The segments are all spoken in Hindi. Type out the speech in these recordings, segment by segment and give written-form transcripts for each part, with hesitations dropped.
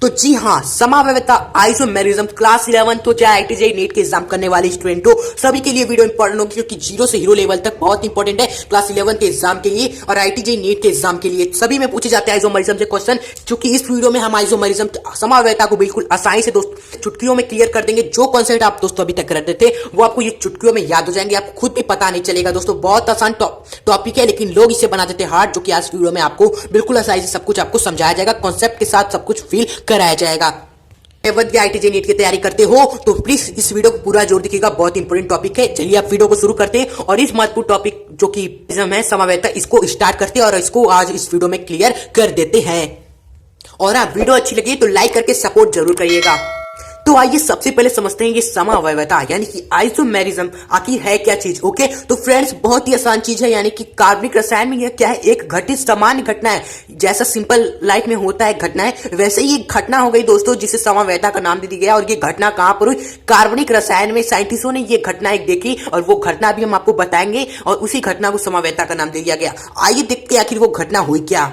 तो जी हाँ, समाव्यवस्था आइसोमेरिज्म क्लास 11 तो चाहे आईआईटी नीट के एग्जाम करने वाले स्टूडेंट हो, सभी के लिए वीडियो इंपॉर्टेंट होगी क्योंकि जीरो से हीरो लेवल तक बहुत इंपॉर्टेंट है क्लास 11 के एग्जाम के लिए और आईआईटी नीट के एग्जाम के लिए सभी में पूछे जाते हैं आइसोमेरिज्म से क्वेश्चन। क्योंकि इस वीडियो में हम आइसोमेरिज्म समाव्यवस्था को बिल्कुल आसानी से दोस्त चुटकियों में क्लियर कर देंगे। जो कॉन्सेप्ट आप दोस्तों अभी तक करते थे वो आपको ये चुटकियों में याद हो जाएंगे, आपको खुद भी पता नहीं चलेगा। दोस्तों बहुत आसान टॉपिक है लेकिन लोग इसे बना देते हार्ड, जो कि आज वीडियो में आपको बिल्कुल आसानी से सब कुछ आपको समझाया जाएगा, कॉन्सेप्ट के साथ सब कुछ फील कराया जाएगा। आईआईटी नीट की तैयारी करते हो तो प्लीज इस वीडियो को पूरा जोर दिखेगा, बहुत इंपॉर्टेंट टॉपिक है। चलिए आप वीडियो को शुरू करते हैं और इस महत्वपूर्ण टॉपिक जो कि है समावेता, इसको स्टार्ट करते हैं और इसको आज इस वीडियो में क्लियर कर देते हैं। और आप वीडियो अच्छी लगी तो लाइक करके सपोर्ट जरूर करिएगा। तो आइए सबसे पहले समझते हैं ये समावयवता यानी कि आइसोमेरिज्म आखिर है क्या चीज। ओके तो फ्रेंड्स बहुत ही आसान चीज है, यानी कि कार्बनिक रसायन में यह क्या है, एक घटित सामान्य घटना है। जैसा सिंपल लाइफ में होता है घटना है, वैसे ही घटना हो गई दोस्तों जिसे समावयवता का नाम दे दिया गया। और ये घटना कहां पर हुई, कार्बनिक रसायन में। साइंटिस्टों ने ये घटना एक देखी और वो घटना भी हम आपको बताएंगे और उसी घटना को समावयवता का नाम दे दिया गया। आइए देखते हैं आखिर वो घटना हुई क्या।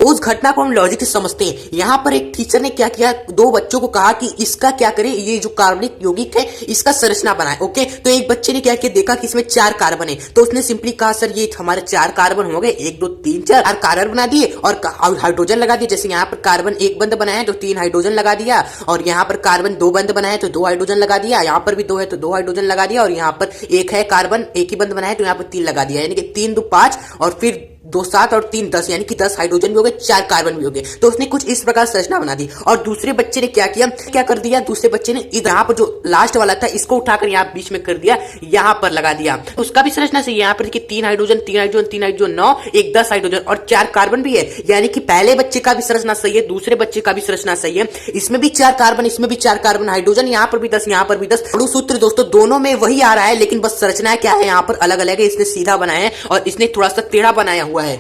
उस घटना को हम लॉजिक से समझते हैं। यहाँ पर एक टीचर ने क्या किया, दो बच्चों को कहा कि इसका क्या करें, ये जो कार्बनिक यौगिक है इसका संरचना बनाए। ओके तो एक बच्चे ने क्या किया, देखा कि इसमें 4 कार्बन है तो उसने सिंपली कहा सर ये हमारे 4 कार्बन हो गए, 1 2 3 4 कार्बन बना दिए और हाइड्रोजन लगा दिए। जैसे यहाँ पर कार्बन 1 बंद बनाया तो 3 हाइड्रोजन लगा दिया, और यहाँ पर कार्बन 2 बंद बनाया तो 2 हाइड्रोजन लगा दिया, यहाँ पर भी 2 है तो 2 हाइड्रोजन लगा दिया, और यहाँ पर 1 है कार्बन 1 ही बंद बनाया तो यहाँ पर 3 लगा दिया। यानी कि 3 2 5 और फिर 2 7 और 3 10, यानी कि 10 हाइड्रोजन भी हो गए, 4 कार्बन भी हो गए। तो उसने कुछ इस प्रकार संरचना बना दी। और दूसरे बच्चे ने क्या किया, क्या कर दिया, दूसरे बच्चे ने यहाँ पर जो लास्ट वाला था इसको उठाकर यहाँ बीच में कर दिया, यहाँ पर लगा दिया। उसका भी संरचना सही है, यहाँ पर 3 हाइड्रोजन 3 हाइड्रोजन 3 हाइड्रोजन 9 1 10 हाइड्रोजन और 4 कार्बन भी है। यानी कि पहले बच्चे का भी संरचना सही है, दूसरे बच्चे का भी संरचना सही है। इसमें भी 4 कार्बन, इसमें भी 4 कार्बन, हाइड्रोजन यहाँ पर भी 10 यहाँ पर भी 10। अणुसूत्र दोस्तों दोनों में वही आ रहा है लेकिन बस संरचना क्या है यहाँ पर अलग अलग है। इसने सीधा बनाया है और इसने थोड़ा सा टेढ़ा बनाया हुआ है।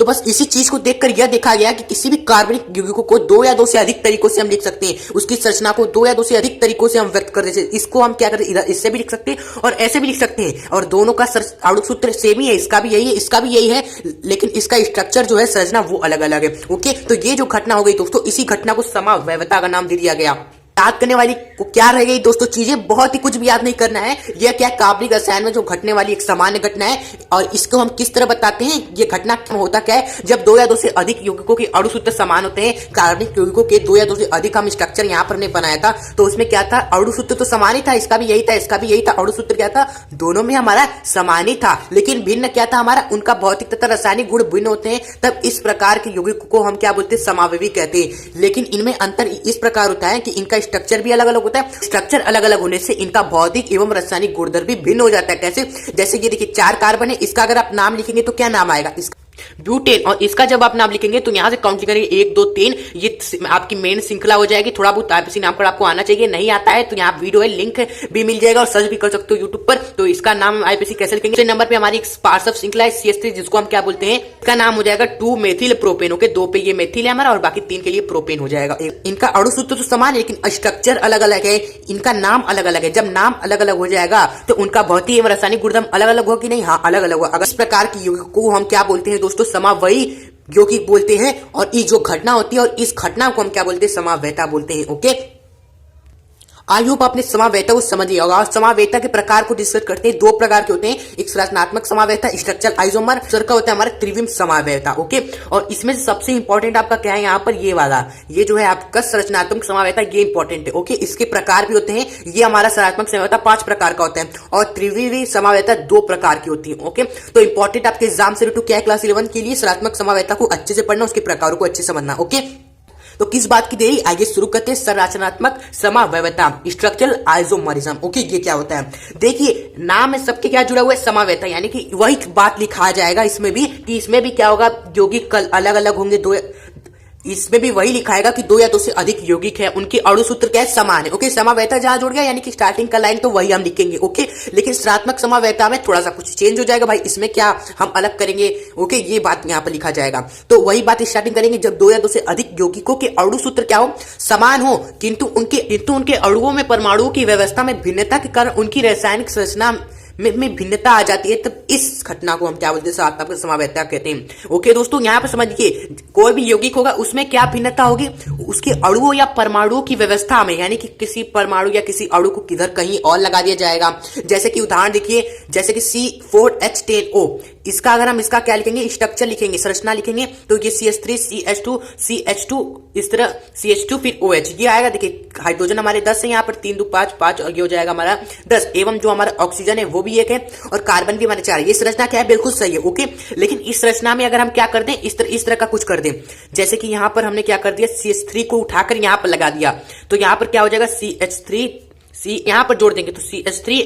तो बस इसी चीज को देखकर यह देखा गया कि किसी भी कार्बनिक यौगिकों को 2 या 2 से अधिक तरीकों से हम लिख सकते हैं, उसकी संरचना को 2 या 2 से अधिक तरीकों से हम व्यक्त कर देते हैं। इसको हम क्या करते हैं, इससे भी लिख सकते हैं और ऐसे भी लिख सकते हैं, और दोनों का अणुसूत्र सेम ही है, इसका भी यही है इसका भी यही है, लेकिन इसका स्ट्रक्चर जो है संरचना वो अलग अलग है। ओके तो ये जो घटना हो गई दोस्तों, इसी घटना को समावयवता का नाम दे दिया गया। याद करने वाली को क्या रह गई दोस्तों चीजें, बहुत ही कुछ भी याद नहीं करना है। यह क्या कार्बनिक रसायन में जो घटने वाली एक सामान्य घटना है, और इसको हम किस तरह बताते हैं। ये घटना होता क्या है, जब 2 या 2 से अधिक यौगिकों के अणुसूत्र समान होते हैं। कार्बनिक यौगिकों के 2 या 2 से अधिक हम स्ट्रक्चर यहाँ पर हमने बनाया था तो उसमें क्या था, अणुसूत्र तो समान ही था, इसका भी यही था इसका भी यही था। अणुसूत्र क्या था, दोनों में हमारा समान ही था, लेकिन भिन्न क्या था हमारा, उनका भौतिक तथा रासायनिक गुण भिन्न होते हैं। तब इस प्रकार के यौगिकों को हम क्या बोलते हैं, समावयवी कहते हैं। लेकिन इनमें अंतर इस प्रकार होता है कि इनका स्ट्रक्चर भी अलग अलग होता है। स्ट्रक्चर अलग अलग होने से इनका भौतिक एवं रासायनिक गुणधर्म भी भिन्न हो जाता है। कैसे, जैसे ये देखिए 4 कार्बन है, इसका अगर आप नाम लिखेंगे तो क्या नाम आएगा, इसका ब्यूटेन, और इसका जब आप नाम लिखेंगे तो यहां से काउंट करेंगे 1 2 3, ये आपकी मेन श्रृंखला हो जाएगी। थोड़ा बहुत आईपीसी नामकरण आपको आना चाहिए, नहीं आता है तो यहाँ वीडियो है, लिंक भी मिल जाएगा और सर्च भी कर सकते हो यूट्यूब पर। तो इसका नाम आईपीसी कैसे लिखेंगे, नंबर पे हमारी पार्श्व श्रृंखला है CH3 जिसको हम क्या बोलते हैं, इसका नाम हो जाएगा 2 मेथिल प्रोपेन। ओके 2 पे ये मेथिल है हमारा और बाकी 3 के लिए प्रोपेन हो जाएगा। इनका अणुसूत्र तो समान है लेकिन स्ट्रक्चर अलग अलग है, इनका नाम अलग अलग है। जब नाम अलग अलग हो जाएगा तो उनका भौतिक एवं रासायनिक गुणधर्म अलग अलग हो कि नहीं, हाँ अलग अलग होगा। अगर इस प्रकार की यौगिक को हम क्या बोलते हैं दोस्तों, समावयवी यौगिक बोलते हैं। और ये जो घटना होती है और इस घटना को हम क्या बोलते हैं, समावयवता बोलते हैं। ओके आई होप आपने समावयवता को समझ लिया होगा। और समावयवता के प्रकार को डिस्कस करते हैं, 2 प्रकार के होते हैं, एक संरचनात्मक समावयवता स्ट्रक्चरल आइसोमर, दूसरा का होता है हमारा त्रिविम समावयवता। ओके और इसमें से सबसे इंपॉर्टेंट आपका क्या है यहाँ पर, ये वाला, ये जो है आपका संरचनात्मक समावयवता, ये इंपॉर्टेंट है। ओके इसके प्रकार भी होते हैं, ये हमारा संरचनात्मक समावयवता 5 प्रकार का होता है और त्रिविम समावयवता 2 प्रकार की होती है। ओके तो इंपॉर्टेंट आपके एग्जाम से क्या है, क्लास 11 के लिए संरचनात्मक समावयवता को अच्छे से पढ़ना, उसके प्रकारों को अच्छे से समझना। ओके तो किस बात की देरी, आइए शुरू करते हैं संरचनात्मक समावयवता स्ट्रक्चरल आइसोमरिज्म। ओके ये क्या होता है, देखिए नाम में सबके क्या जुड़ा हुआ है, समावयवता, यानी कि वही बात लिखा जाएगा इसमें भी कि इसमें भी क्या होगा, यौगिक अलग अलग होंगे, 2 इसमें भी वही लिखाएगा कि 2 या 2 से अधिक यौगिक है, उनके अणुसूत्र क्या है, समान है। ओके समावयवता जहां जुड़ गया यानी कि स्टार्टिंग का लाइन तो वही हम लिखेंगे। ओके लेकिन संरचनात्मक समावयवता में थोड़ा सा कुछ चेंज हो जाएगा भाई, इसमें क्या हम अलग करेंगे। ओके ये बात यहां पर लिखा जाएगा, तो वही बात स्टार्टिंग करेंगे जब 2 या 2 से अधिक यौगिकों के अणुसूत्र क्या हो, समान हो, किंतु उनके अणुओं में परमाणुओं की व्यवस्था में भिन्नता के कारण उनकी रासायनिक संरचना में भिन्नता आ जाती है, तब इस घटना को हम क्या बोलते हैं, सकारात्मक समावेता कहते हैं। ओके दोस्तों, यहाँ पर समझिए कोई भी यौगिक होगा उसमें क्या भिन्नता होगी, उसके अणुओं या परमाणुओं की व्यवस्था में, यानी कि किसी परमाणु या किसी अणु को किधर कहीं और लगा दिया जाएगा। जैसे कि उदाहरण देखिए, जैसे कि C4H10O, इसका अगर हम इसका क्या लिखेंगे, स्ट्रक्चर लिखेंगे, संरचना लिखेंगे, तो ये CH3 CH2 CH2 इस तरह CH2 फिर OH ये आएगा। देखिए हाइड्रोजन हमारे 10 है, यहाँ पर 3 2 5 5 और ये हो जाएगा हमारा 10, एवं जो हमारा ऑक्सीजन है वो भी 1 है और कार्बन भी हमारे 4 है। ये संरचना क्या है, बिल्कुल सही है। ओके, लेकिन इस संरचना में अगर हम क्या कर दें, इस तरह का कुछ कर दें, जैसे कि यहाँ पर हमने क्या कर दिया, CH3 को उठाकर यहाँ पर लगा दिया, तो यहाँ पर क्या हो जाएगा, CH3 C यहाँ पर जोड़ देंगे तो CH3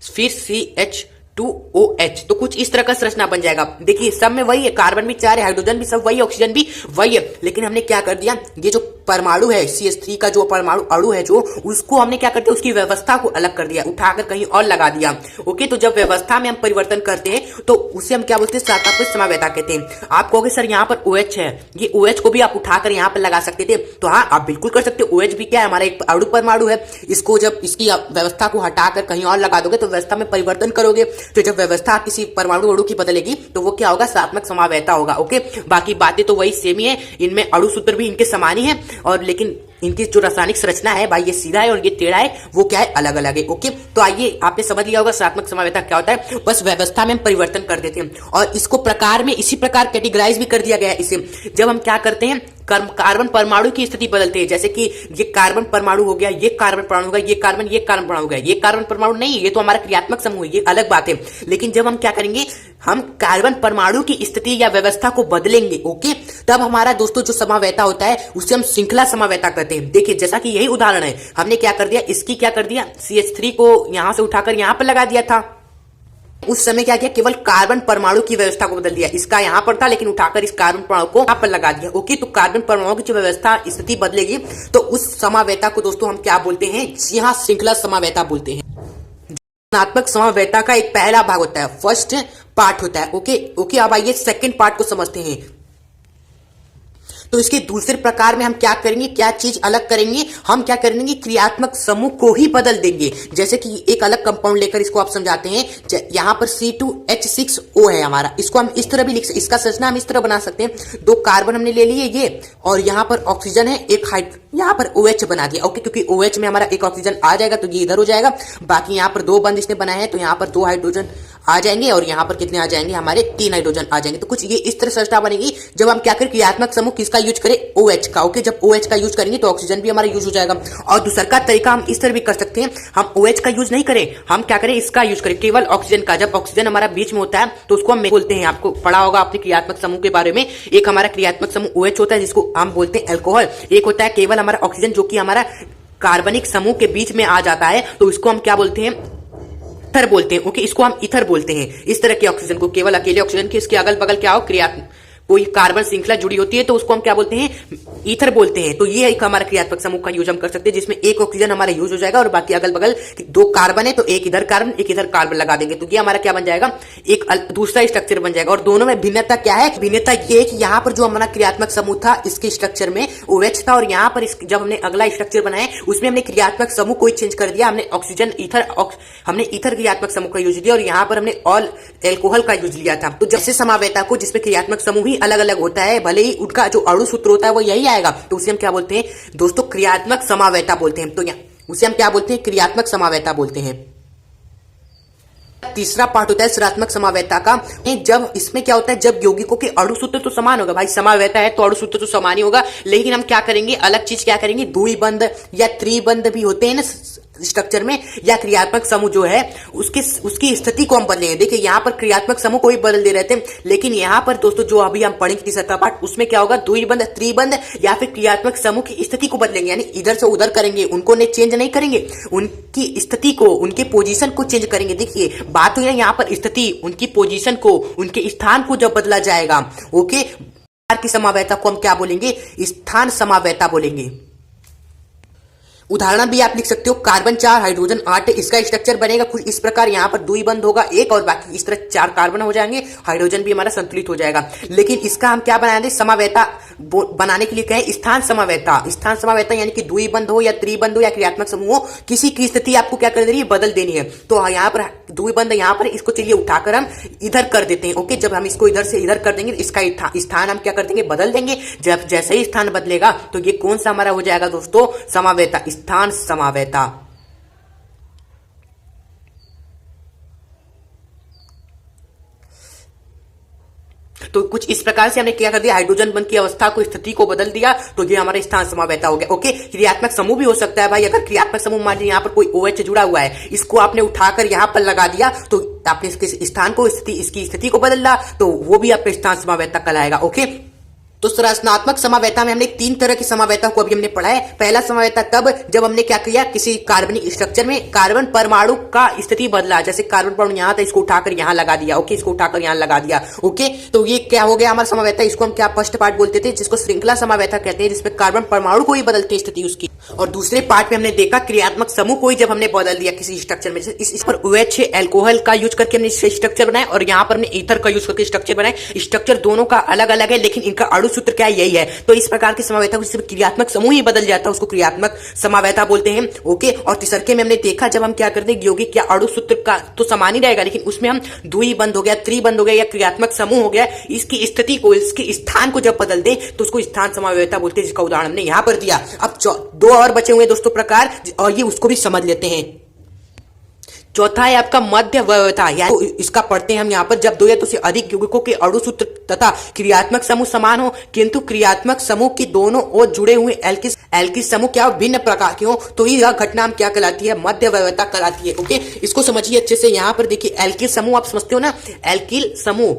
फिर CH2OH, तो कुछ इस तरह का संरचना बन जाएगा। देखिए सब में वही है, कार्बन भी 4 है, हाइड्रोजन भी सब वही है, ऑक्सीजन भी वही है, लेकिन हमने क्या कर दिया, ये जो परमाणु है CH3 का जो परमाणु अणु है जो, उसको हमने क्या करते हैं, उसकी व्यवस्था को अलग कर दिया, उठाकर कहीं और लगा दिया। ओके, तो जब व्यवस्था में हम परिवर्तन करते हैं तो उसे हम क्या बोलते हैं, सकारात्मक समावेता कहते हैं। आप कहोगे सर यहाँ पर OH है, ये OH को भी आप उठाकर यहाँ पर लगा सकते थे, तो हाँ आप बिल्कुल कर सकते हो। OH भी क्या है, हमारा एक अणु परमाणु है, इसको जब इसकी व्यवस्था को हटाकर कहीं और लगा दोगे तो व्यवस्था में परिवर्तन करोगे, तो जब व्यवस्था किसी परमाणु अणु की बदलेगी तो वो क्या होगा, सकारात्मक समावेता होगा। ओके, बाकी बातें तो वही सेम ही है, इनमें अणु सूत्र भी इनके समान ही है, और लेकिन इनकी जो रासायनिक संरचना है भाई, ये सीधा है और ये टेढ़ा है, वो क्या है, अलग अलग है। ओके, तो आइए आपने समझ लिया होगा सकारात्मक समावेता क्या होता है, बस व्यवस्था में हम परिवर्तन कर देते हैं और इसको प्रकार में इसी प्रकार कैटेगराइज भी कर दिया गया है। इसे जब हम क्या करते हैं, कार्बन परमाणु की स्थिति बदलते हैं, जैसे कि ये कार्बन परमाणु हो गया, ये कार्बन परमाणु हो गया, ये कार्बन परमाणु हो गया, ये कार्बन परमाणु नहीं, ये तो हमारा क्रियात्मक समूह है, ये अलग बात है। लेकिन जब हम क्या करेंगे, हम कार्बन परमाणु की स्थिति या व्यवस्था को बदलेंगे, ओके, तब हमारा दोस्तों जो समावेता होता है उसे हम श्रृंखला समावेता कहते हैं। देखिए जैसा कि यही उदाहरण है, हमने क्या कर दिया, इसकी क्या कर दिया, CH3 को यहां से उठाकर यहां पर लगा दिया था, उस समय क्या किया, केवल कार्बन परमाणु की व्यवस्था को बदल दिया, इसका यहां पर था लेकिन उठाकर इस कार्बन परमाणु को यहां पर लगा दिया। ओके, तो कार्बन परमाणु की जो व्यवस्था स्थिति बदलेगी तो उस समावेता को दोस्तों हम क्या बोलते हैं, यहां श्रृंखला समावेता बोलते हैं। धनात्मक समावेता का एक पहला भाग होता है, फर्स्ट पार्ट होता है। ओके, अब आइए सेकंड पार्ट को समझते हैं। तो इसके दूसरे प्रकार में हम क्या करेंगे, क्या चीज अलग करेंगे, हम क्या करेंगे, क्रियात्मक समूह को ही बदल देंगे। जैसे कि एक अलग कंपाउंड लेकर इसको आप समझाते हैं, यहां पर C2H6O है हमारा, इसको हम इस तरह भी लिख सकते, इसका संरचना हम इस तरह बना सकते हैं, 2 कार्बन हमने ले लिए ये, और यहां पर ऑक्सीजन है, एक यहां पर OH बना दिया। ओके, क्योंकि OH में हमारा एक ऑक्सीजन आ जाएगा तो ये इधर हो जाएगा, बाकी यहां पर 2 बंद इसने बनाए हैं तो यहां पर 2 हाइड्रोजन आ जाएंगे और यहां पर कितने आ जाएंगे, हमारे 3 हाइड्रोजन आ जाएंगे। तो कुछ ये इस तरह संरचना बनेगी जब हम क्या करें, क्रियात्मक समूह किसका यूज करें, OH का। ओके, जब OH का यूज करेंगे तो ऑक्सीजन भी हमारा यूज हो जाएगा। और दूसरा का तरीका हम इस तरह भी कर सकते हैं, हम OH का यूज नहीं करें, हम क्या करें, इसका यूज करें, केवल ऑक्सीजन का। जब ऑक्सीजन हमारा बीच में होता है तो उसको हम बोलते हैं, आपको पढ़ा होगा अपने क्रियात्मक समूह के बारे में, एक हमारा क्रियात्मक समूह OH होता है जिसको हम बोलते हैं अल्कोहल, एक होता है केवल हमारा ऑक्सीजन जो कि हमारा कार्बनिक समूह के बीच में आ जाता है, तो इसको हम क्या बोलते हैं, ईथर बोलते हैं। ओके, इसको हम ईथर बोलते हैं। इस तरह के ऑक्सीजन को, केवल अकेले ऑक्सीजन के इसके अगल बगल क्या हो, क्रियात्मक कोई कार्बन श्रृंखला जुड़ी होती है तो उसको हम क्या बोलते हैं, ईथर बोलते हैं। तो ये एक हमारा क्रियात्मक समूह का यूज हम कर सकते हैं, जिसमें एक ऑक्सीजन हमारा यूज हो जाएगा और बाकी अगल बगल 2 कार्बन है तो एक इधर कार्बन एक इधर कार्बन लगा देंगे, तो ये हमारा क्या बन जाएगा, एक दूसरा स्ट्रक्चर बन जाएगा। और दोनों में भिन्नता क्या है, भिन्नता ये है कि यहाँ पर जो हमारा क्रियात्मक समूह था इसके स्ट्रक्चर में OH था, और यहाँ पर जब हमने अगला स्ट्रक्चर बनाया उसमें हमने क्रियात्मक समूह को चेंज कर दिया, हमने ऑक्सीजन ईथर हमने ईथर क्रियात्मक समूह का यूज लिया और यहाँ पर हमने ऑल एल्कोहल का यूज लिया था। तो जैसे समावेता को जिसमें क्रियात्मक समूह ही अलग अलग होता है, भले ही उनका जो अणु सूत्र होता है वो यही आएगा, तो उसे हम क्या बोलते हैं दोस्तों, क्रियात्मक समावेता बोलते हैं। तो उसे हम क्या बोलते हैं, क्रियात्मक समावेता बोलते हैं। तीसरा पार्ट होता है सकारात्मक समावेता का, जब इसमें क्या होता है, जब यौगिकों के अणु सूत्र तो समान होगा, भाई समावेता है तो अणु सूत्र तो समान ही होगा, लेकिन हम क्या करेंगे, अलग चीज क्या करेंगे, द्विबंध या त्रिबंध भी होते हैं ना स्ट्रक्चर में, या क्रियात्मक समूह जो है उसकी स्थिति को हम बदलेंगे। देखिए यहाँ पर क्रियात्मक समूह को ही बदल दे रहे थे, लेकिन यहाँ पर दोस्तों जो अभी हम पढ़ेंगे तीसरा का पार्ट, उसमें क्या होगा, द्विबंध त्रिबंध या फिर क्रियात्मक समूह की स्थिति को बदलेंगे, यानी इधर से उधर करेंगे, उनको चेंज नहीं करेंगे, उनकी स्थिति को, उनके पोजीशन को चेंज करेंगे। देखिए बात हुई है यहाँ पर स्थिति, उनकी पोजीशन को, उनके स्थान को जब बदला जाएगा, ओके, की समावेता को हम क्या बोलेंगे, स्थान समावेता बोलेंगे। उदाहरण भी आप लिख सकते हो, कार्बन 4 हाइड्रोजन 8, इसका स्ट्रक्चर बनेगा कुछ इस प्रकार, यहाँ पर द्विबंध होगा एक और बाकी इस तरह 4 कार्बन हो जाएंगे, हाइड्रोजन भी हमारा संतुलित हो जाएगा। लेकिन इसका हम क्या बना दें, समावेता बनाने के लिए क्या है, स्थान समावैता। स्थान समावैता यानी कि द्विबंध हो या त्रिबंध हो या क्रियात्मक समूह हो, किसी की स्थिति आपको क्या कर देनी है, बदल देनी है। तो यहाँ पर द्विबंध यहाँ पर इसको चलिए उठाकर हम इधर कर देते हैं। ओके, जब हम इसको इधर से इधर कर देंगे, इसका स्थान हम क्या कर देंगे, बदल देंगे। जब जैसे ही स्थान बदलेगा तो ये कौन सा हमारा हो जाएगा दोस्तों, समावैता, स्थान समावैता। तो कुछ इस प्रकार से हमने क्या कर दिया, हाइड्रोजन बंध की अवस्था को, स्थिति को बदल दिया, तो ये हमारा स्थान समावैता हो गया। ओके, क्रियात्मक समूह भी हो सकता है भाई। अगर क्रियात्मक समूह मान लीजिए यहाँ पर कोई OH जुड़ा हुआ है, इसको आपने उठाकर यहाँ पर लगा दिया तो आपने इसके स्थान को, इसकी स्थिति को बदला, तो वो भी आपका स्थान समावैता कहलाएगा। ओके, तो संरचनात्मक समावैता में हमने 3 तरह की समावैता को अभी हमने पढ़ा है। पहला समावैता तब जब हमने क्या किया, किसी कार्बनिक स्ट्रक्चर में कार्बन परमाणु का स्थिति बदला। जैसे कार्बन परमाणु यहाँ था, इसको उठाकर यहाँ लगा दिया। ओके, इसको उठाकर यहाँ लगा दिया। ओके, तो ये क्या हो गया हमारा समावैता। इसको हम क्या फर्स्ट पार्ट बोलते थे, जिसको श्रृंखला समावैता कहते हैं, जिसमें कार्बन परमाणु को ही बदलती है स्थिति उसकी। और दूसरे पार्ट में हमने देखा क्रियात्मक समूह को ही जब हमने बदल दिया किसी स्ट्रक्चर में। इस पर OH एल्कोहल का यूज करके हमने स्ट्रक्चर बनाया और यहाँ पर हमने ईथर का यूज करके स्ट्रक्चर बनाए। स्ट्रक्चर दोनों का अलग अलग है, लेकिन इनका अणु सूत्र क्या है, यही है। तो इस प्रकार की समावैता को, जिसमें क्रियात्मक समूह ही बदल जाता है, उसको क्रियात्मक समावैता बोलते हैं। ओके, और तीसरके में हमने देखा जब हम क्या करते हैं, यौगिक या अणु सूत्र का तो समान ही रहेगा, लेकिन उसमें हम द्विबंध हो गया, त्रिबंध हो गया या क्रियात्मक समूह हो गया, इसकी स्थिति को, इसके स्थान को जब बदल दे तो उसको स्थान समावैता बोलते हैं, जिसका उदाहरण हमने यहां पर दिया। अब 2 और बचे हुए दोस्तों प्रकार, और ये उसको भी समझ लेते हैं। चौथा है आपका मध्य व्यवस्था, यानी इसका पढ़ते हैं हम यहाँ पर, जब 2 या तो से अधिक यौगिकों के अणु सूत्र तथा क्रियात्मक समूह समान हो, किंतु क्रियात्मक समूह की दोनों ओर जुड़े हुए एल्किल समूह क्या हो, भिन्न प्रकार के हो, तो यह घटना हम क्या कहलाती है, मध्य व्यवस्था कहलाती है। ओके, इसको समझिए अच्छे से। यहाँ पर देखिए एल्किल समूह आप समझते हो ना, एल्किल समूह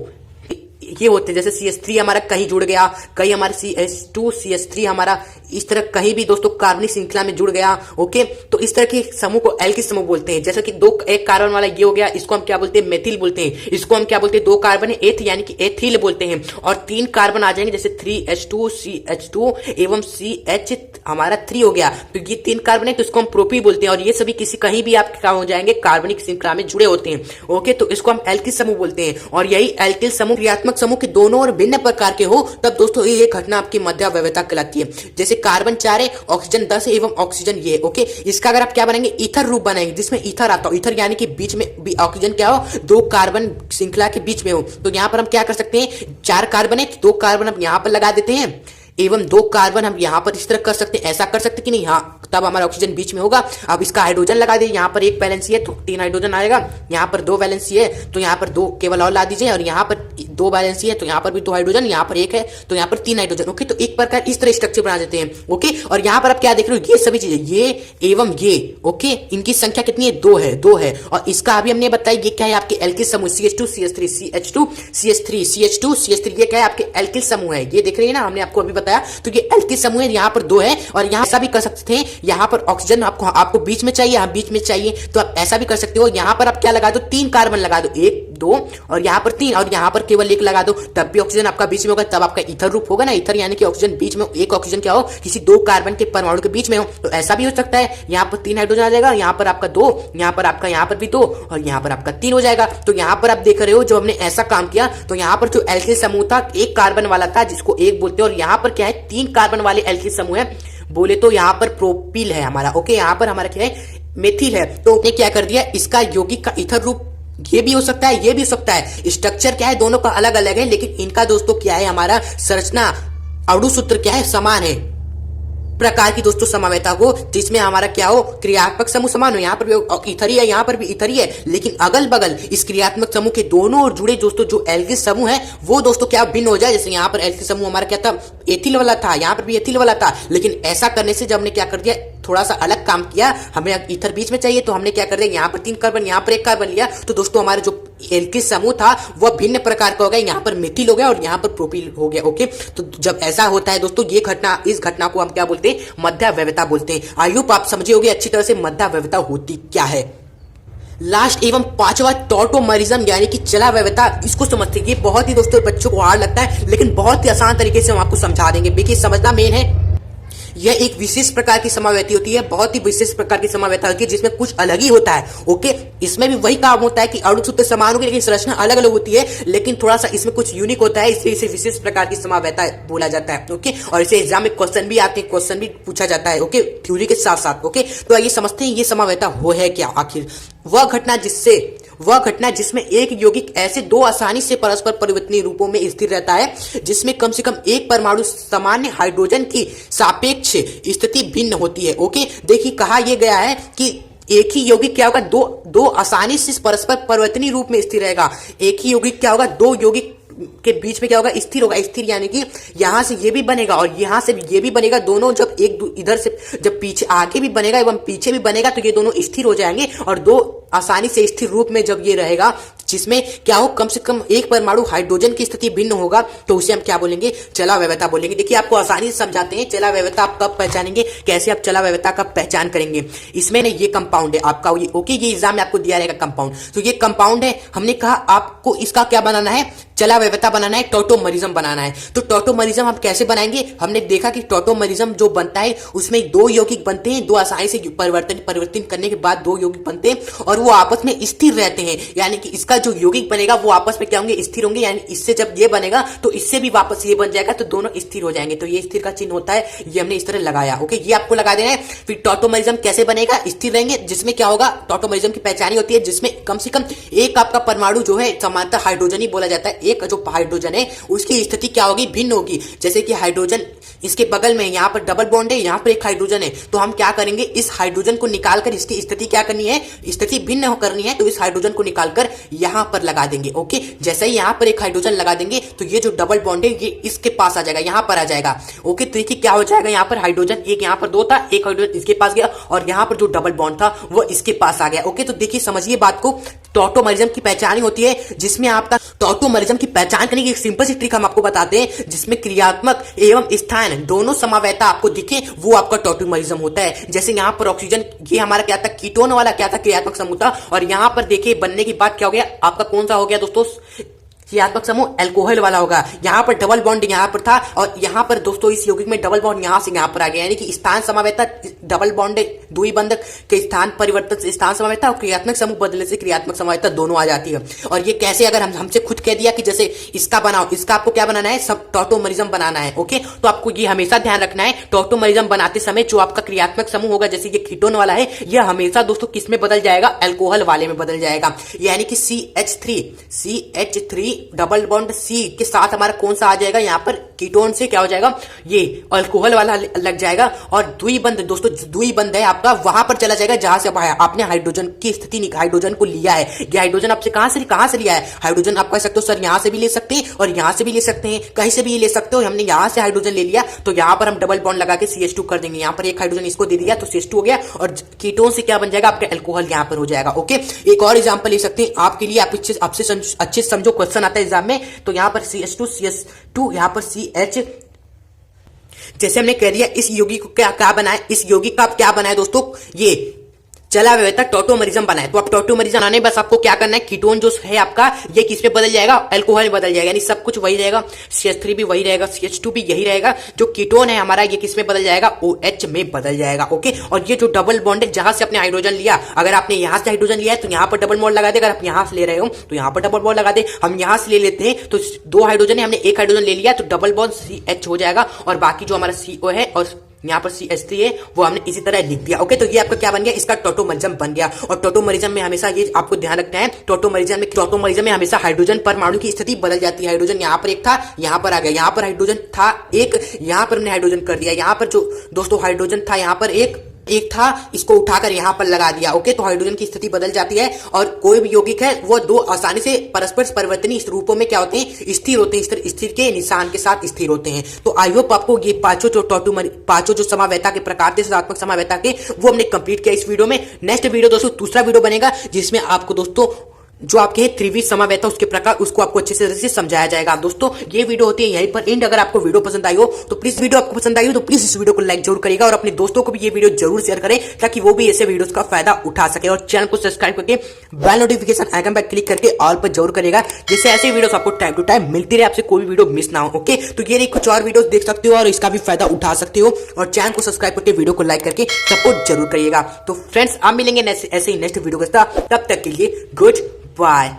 ये होते हैं, जैसे CH3 हमारा कहीं जुड़ गया, कहीं हमारे CH2 CH3 हमारा इस तरह कहीं भी दोस्तों कार्बनिक श्रृंखला में जुड़ गया। ओके, तो इस तरह के समूह को एल्किल समूह बोलते हैं। जैसे कि एक कार्बन वाला ये हो गया, इसको हम क्या बोलते हैं, मेथिल बोलते हैं। इसको हम क्या बोलते हैं, 2 कार्बन है, एथ यानी कि एथिल बोलते हैं। और 3 कार्बन आ जाएंगे, जैसे 3H2 CH2 एवं CH हमारा 3 हो गया, तो ये 3 कार्बन है, तो इसको हम प्रोपील बोलते हैं। और ये सभी किसी कहीं भी आप क्या हो जाएंगे, कार्बनिक श्रृंखला में जुड़े होते हैं। ओके, तो इसको हम एल्किल समूह बोलते हैं। और यही एल्किल समूह क्रियात्मक समूह के दोनों और भिन्न प्रकार के हो, तब दोस्तों ये घटना आपकी मध्य व्यवस्था कहलाती है। जैसे कार्बन 4 है, ऑक्सीजन 10 है एवं ऑक्सीजन ये। ओके, इसका अगर आप क्या बनाएंगे, ईथर रूप बनाएंगे, जिसमें ईथर आता हो। ईथर यानी कि बीच में ऑक्सीजन क्या हो, 2 कार्बन श्रृंखला के बीच में हो। तो यहां पर हम क्या कर सकते हैं, 4 कार्बन है, 2 कार्बन हम यहां पर लगा देते हैं एवं 2 कार्बन हम यहां पर इस तरह कर सकते हैं, ऐसा कर सकते कि नहीं, हाँ, तब हमारा ऑक्सीजन बीच में होगा। अब इसका हाइड्रोजन लगा दीजिए, यहाँ पर 1 वैलेंसी है तो 3 हाइड्रोजन आएगा, यहाँ पर 2 वैलेंसी है तो यहाँ पर 2 केवल और ला दीजिए, और यहाँ पर 2 वैलेंसी है तो यहाँ पर भी 2 हाइड्रोजन, यहाँ पर 1 है तो यहाँ पर 3 हाइड्रोजन। ओके, तो एक प्रकार इस तरह स्ट्रक्चर बना देते हैं। ओके, और यहाँ पर आप क्या देख रहे हो, ये सभी चीजें, ये एवं ये। ओके, इनकी संख्या कितनी है, 2 है, 2 है। और इसका अभी हमने बताया ये क्या है, आपके एल्किल समूह, CH2 CH3 CH2 CH3 CH2 CH3, ये क्या है, आपके एल्किल समूह है। ये देख रहे हैं ना, हमने आपको अभी बताया। तो ये एल्किल समूह है, यहाँ पर 2 है। और यहाँ ऐसा भी कर सकते थे, यहाँ पर ऑक्सीजन आपको बीच में चाहिए, हाँ बीच में चाहिए, तो आप ऐसा भी कर सकते हो। यहाँ पर आप क्या लगा दो, 3 कार्बन लगा दो, 1 2 और यहाँ पर 3, और यहाँ पर केवल 1 लगा दो, तब भी ऑक्सीजन आपका बीच में होगा, तब आपका ईथर रूप होगा ना। ईथर यानी कि ऑक्सीजन बीच में, एक ऑक्सीजन क्या हो, किसी 2 कार्बन के परमाणु के बीच में हो, तो ऐसा भी हो सकता है। यहाँ पर 3 हाइड्रोजन आ जाएगा, यहाँ पर आपका 2, यहाँ पर आपका, यहाँ पर भी 2 और यहाँ पर आपका 3 हो जाएगा। तो यहाँ पर आप देख रहे हो, जो हमने ऐसा काम किया, तो यहाँ पर जो एल्किल समूह था 1 कार्बन वाला था, जिसको 1 बोलते हैं, और यहाँ पर क्या है, 3 कार्बन वाले एल्किल समूह है, बोले तो यहाँ पर प्रोपिल है हमारा। ओके, यहाँ पर हमारा क्या है, मेथिल है। तो ने क्या कर दिया, इसका यौगिक का ईथर रूप ये भी हो सकता है, ये भी हो सकता है। स्ट्रक्चर क्या है, दोनों का अलग अलग है, लेकिन इनका दोस्तों क्या है, हमारा संरचना, अणु सूत्र क्या है, समान है। प्रकार की दोस्तों समावैता को, जिसमें हमारा क्या हो, क्रियात्मक समूह समान हो, यहाँ पर भी ईथर ही है, यहाँ पर भी ईथर ही है, लेकिन अगल बगल इस क्रियात्मक समूह के दोनों ओर जुड़े दोस्तों जो एल्किल समूह है, वो दोस्तों क्या भिन्न हो जाए। जैसे यहाँ पर एल्किल समूह हमारा क्या था, एथिल वाला था, यहाँ पर भी एथिल वाला था, लेकिन ऐसा करने से जब हमने क्या कर दिया, थोड़ा सा अलग काम किया, हमें ईथर बीच में चाहिए, तो हमने क्या कर दिया, यहाँ पर 3 कार्बन, यहाँ पर 1 कार्बन लिया, तो दोस्तों हमारे जो एल्किल समूह था वह भिन्न प्रकार का हो गया, यहाँ पर मेथिल हो गया और यहाँ पर प्रोपिल हो गया। ओके, तो जब ऐसा होता है दोस्तों, ये घटना, इस घटना को हम क्या बोलते हैं, मध्य व्यवस्था बोलते हैं। आई होप आप समझे होंगे अच्छी तरह से मध्य व्यवस्था होती क्या है। लास्ट एवं 5वां टॉटोमरिज्म यानी कि चला व्यवस्था, इसको समझते हैं। ये बहुत ही दोस्तों बच्चों को हार्ड लगता है, लेकिन बहुत ही आसान तरीके से हम आपको समझा देंगे। देखिए, समझना मेन है, यह एक विशेष प्रकार की समावैती होती है, बहुत ही विशेष प्रकार की समावैता होती है जिसमें कुछ अलग ही होता है। ओके, इसमें भी वही काम होता है कि अणु सूत्र समान होगी लेकिन संरचना अलग अलग होती है, लेकिन थोड़ा सा इसमें कुछ यूनिक होता है, इसलिए इसे विशेष प्रकार की समावैता बोला जाता है। ओके, और इसे एग्जाम में क्वेश्चन भी आते हैं, क्वेश्चन भी पूछा जाता है। ओके, थ्योरी के साथ साथ। ओके, तो आइए समझते हैं ये समावैता हो है क्या आखिर। वह घटना जिसमें एक यौगिक ऐसे दो आसानी से परस्पर परिवर्तनीय रूपों में स्थिर रहता है जिसमें कम से कम एक परमाणु सामान्य हाइड्रोजन की सापेक्ष स्थिति भिन्न होती है। ओके, देखिए कहा यह गया है कि एक ही यौगिक क्या होगा, दो आसानी से परस्पर परिवर्तनीय रूप में स्थिर रहेगा। एक ही यौगिक क्या होगा, दो यौगिक के बीच में क्या होगा, स्थिर होगा। स्थिर यानी कि यहां से ये भी बनेगा और यहां से भी ये भी बनेगा, दोनों जब इधर से जब पीछे आगे भी बनेगा एवं पीछे भी बनेगा तो ये दोनों स्थिर हो जाएंगे और दो आसानी से स्थिर रूप में जब ये रहेगा जिसमें क्या हो, कम से कम एक परमाणु हाइड्रोजन की स्थिति भिन्न होगा, तो उसे हम क्या बोलेंगे, चला वैवता बोलेंगे। देखिए आपको आसानी से समझाते हैं चला वैवता आप कब पहचानेंगे, कैसे आप चला वैवता का पहचान करेंगे। इसमें ना ये कंपाउंड है आपका, ये ओके, ये एग्जाम में आपको दिया रहेगा कंपाउंड, तो ये कंपाउंड है। हमने कहा आपको इसका क्या बनाना है, चला वैवता बनाना है, टॉटोमरिज्म बनाना है। तो टॉटोमरिज्म हम कैसे बनाएंगे, हमने देखा कि टॉटोमरिज्म जो बनता है उसमें दो यौगिक बनते हैं, दो आसानी से परिवर्तन करने के बाद दो यौगिक बनते हैं और वो आपस में स्थिर रहते हैं। यानी कि इसका जो यौगिक बनेगा वो आपस में क्या होंगे, स्थिर होंगे। यानी इससे जब ये बनेगा तो इससे भी वापस ये बन जाएगा, तो दोनों स्थिर हो जाएंगे। तो ये स्थिर का चिन्ह होता है, ये हमने इस तरह लगाया। ओके, ये आपको लगा देना है। फिर टॉटोमरिज्म कैसे बनेगा, स्थिर रहेंगे, जिसमें क्या होगा, टॉटोमरिज्म की पहचान होती है जिसमें कम से कम एक आपका परमाणु जो है समानता हाइड्रोजन ही बोला जाता है, एक जो हाइड्रोजन है उसकी स्थिति क्या होगी, भिन्न होगी। जैसे कि हाइड्रोजन इसके बगल में यहाँ पर डबल बॉन्ड है, यहाँ पर एक हाइड्रोजन है, तो हम क्या करेंगे, इस हाइड्रोजन को निकालकर इसकी स्थिति क्या करनी है, स्थिति भिन्न करनी है, तो इस हाइड्रोजन को निकालकर यहाँ पर लगा देंगे। ओके, जैसे ही यहाँ पर एक हाइड्रोजन लगा देंगे तो ये जो डबल बॉन्ड है ये इसके पास आ जाएगा, यहाँ पर आ जाएगा। ओके, तो देखिए क्या हो जाएगा, यहाँ पर हाइड्रोजन एक यहाँ पर दो था, एक हाइड्रोजन इसके पास गया और यहाँ पर जो डबल बॉन्ड था वो इसके पास आ गया। ओके, तो देखिए समझिए बात को, टॉटोमरिज्म की पहचान होती है जिसमें आपका टॉटोमरिज्म की पहचान करने की एक सिंपल सी ट्रिक हम आपको बताते हैं जिसमें क्रियात्मक एवं स्थान दोनों समावैता आपको दिखे, वो आपका टॉटोमरिज्म होता है। जैसे यहाँ पर ऑक्सीजन, ये हमारा क्या था, कीटोन वाला क्या था, क्रियात्मक समूह था, और यहाँ पर देखिए बनने की बात क्या हो गया, आपका कौन सा हो गया दोस्तों, क्रियात्मक समूह अल्कोहल वाला होगा। यहाँ पर डबल बॉन्ड यहाँ पर था और यहाँ पर दोस्तों इस यौगिक में डबल बॉन्ड यहाँ से यहाँ पर आ गया, यानी कि स्थान समावैता, डबल बॉन्ड द्वि बंधक के स्थान परिवर्तन से स्थान समावैता और क्रियात्मक समूह बदलने से क्रियात्मक समावैता दोनों आ जाती है। और ये कैसे, अगर हमसे खुद कह दिया कि जैसे इसका बनाओ, इसका आपको क्या बनाना है, सब टॉटोमरिज्म बनाना है। ओके, तो आपको ये हमेशा ध्यान रखना है, टॉटोमरिज्म बनाते समय जो आपका क्रियात्मक समूह होगा, जैसे ये कीटोन वाला है, यह हमेशा दोस्तों किस में बदल जाएगा, अल्कोहल वाले में बदल जाएगा। यानी कि CH3 डबल बॉन्ड C के साथ हमारा कौन सा आ जाएगा, यहाँ पर कीटोन से क्या हो जाएगा, ये अल्कोहल वाला लग जाएगा। और द्विबंध दोस्तों, द्विबंध है आपका, वहां पर चला जाएगा जहां से आपने हाइड्रोजन की स्थिति, हाइड्रोजन को लिया है। ये हाइड्रोजन आपसे कहां से लिया है, हाइड्रोजन आप कह सकते हो सर यहाँ से भी ले सकते हैं और यहाँ से भी ले सकते हैं, कहीं से भी ले सकते हो। हमने यहाँ से हाइड्रोजन ले लिया तो यहाँ पर हम डबल बॉन्ड लगा के CH2 कर देंगे, यहाँ पर एक हाइड्रोजन इसको दे दिया तो CH2 हो गया और कीटोन से क्या बन जाएगा, आपका अल्कोहल यहाँ पर हो जाएगा। ओके, एक और एग्जाम्पल ले सकते हैं आपके लिए, आप अच्छे समझो, क्वेश्चन आता है एग्जाम में, तो यहाँ पर CH2 यहाँ पर CH, जैसे हमने कह दिया इस यौगिक को क्या बनाए, इस यौगिक का क्या बनाए दोस्तों, ये चला वैवता टॉटोमरिज्म बनाए। तो आप टॉटोमरिज्म बनाने बस आपको क्या करना है, कीटोन जो है आपका ये किस पे बदल जाएगा, अल्कोहल में बदल जाएगा, यानी सब कुछ वही रहेगा, CH3 भी वही रहेगा, CH2 भी यही रहेगा। जो कीटोन है हमारा ये किस में बदल जाएगा, OH में बदल जाएगा। ओके, और ये जो डबल बॉन्ड है, जहां से आपने हाइड्रोजन लिया, अगर आपने यहां से हाइड्रोजन लिया है तो यहाँ पर डबल बॉन्ड लगा दे, अगर आप यहां से ले रहे हो तो यहाँ पर डबल बॉन्ड लगा दे। हम यहां से ले लेते हैं तो दो हाइड्रोजन है, हमने एक हाइड्रोजन ले लिया तो डबल बॉन्ड CH हो जाएगा और बाकी जो हमारा CO है और यहाँ पर CH3 है वो हमने इसी तरह लिख दिया। ओके, तो ये आपका क्या बन गया, इसका टॉटोमरिज्म बन गया। और टॉटोमरिज्म में हमेशा ये आपको ध्यान रखना है, टॉटोमरिज्म में हमेशा हाइड्रोजन परमाणु की स्थिति बदल जाती है। हाइड्रोजन यहाँ पर एक था, यहाँ पर आ गया, यहाँ पर हाइड्रोजन था एक, यहाँ पर हमने हाइड्रोजन कर दिया, यहाँ पर जो दोस्तों हाइड्रोजन था यहाँ पर एक था, इसको उठाकर यहाँ पर लगा दिया। ओके, तो हाइड्रोजन की स्थिति बदल जाती है और कोई भी यौगिक है वो दो आसानी से परस्पर परिवर्तनीय रूपों में क्या होते हैं, स्थिर होते हैं, स्थिर के निशान के साथ स्थिर होते हैं। तो आई होप आपको ये पांचों जो समावैता के प्रकार थे, सदात्मक समावैता के, वो हमने कंप्लीट किया इस वीडियो में। नेक्स्ट वीडियो दोस्तों दूसरा वीडियो बनेगा जिसमें आपको दोस्तों जो आपके 3V समावेता उसके प्रकार उसको आपको अच्छे से समझाया जाएगा। दोस्तों ये वीडियो होती है यहीं पर एंड। अगर आपको वीडियो पसंद आई हो तो प्लीज वीडियो आपको पसंद आई हो तो प्लीज इस वीडियो को लाइक जरूर करेगा और अपने दोस्तों को भी ये वीडियो जरूर शेयर करें ताकि वो भी ऐसे वीडियोस का फायदा उठा सके। और चैनल को सब्सक्राइब करके बेल नोटिफिकेशन आइकन पर क्लिक करके ऑल पर जरूर करेगा जिससे ऐसे वीडियोस आपको टाइम टू टाइम मिलती रहे, आपसे कोई भी वीडियो मिस ना हो। ओके, तो ये कुछ और वीडियोस देख सकते हो और इसका भी फायदा उठा सकते हो और चैनल को सब्सक्राइब करके वीडियो को लाइक करके सपोर्ट जरूर करिएगा। तो फ्रेंड्स आप मिलेंगे ऐसे ही नेक्स्ट वीडियो के साथ, तब तक के लिए गुड बाय।